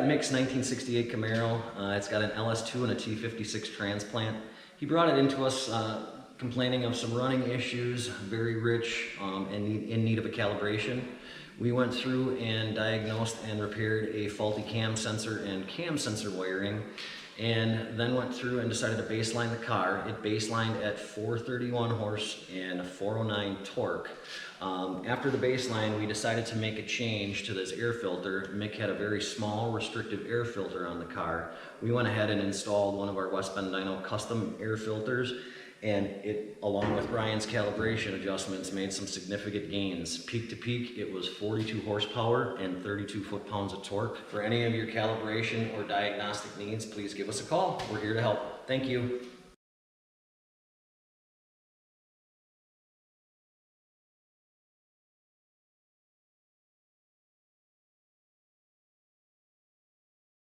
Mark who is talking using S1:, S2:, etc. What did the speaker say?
S1: Mick's 1968 Camaro. It's got an LS2 and a T56 transplant. He brought it into us complaining of some running issues, very rich and in need of a calibration. We went through and diagnosed and repaired a faulty cam sensor and cam sensor wiring, and then went through and decided to baseline the car. It baselined at 431 horse and 409 torque. After the baseline, we decided to make a change to this air filter. Mick had a very small restrictive air filter on the car. We went ahead and installed one of our Bend Dyno custom air filters, and it, along with Ryan's calibration adjustments, made some significant gains. Peak to peak, it was 42 horsepower and 32 foot-pounds of torque. For any of your calibration or diagnostic needs, please give us a call. We're here to help. Thank you.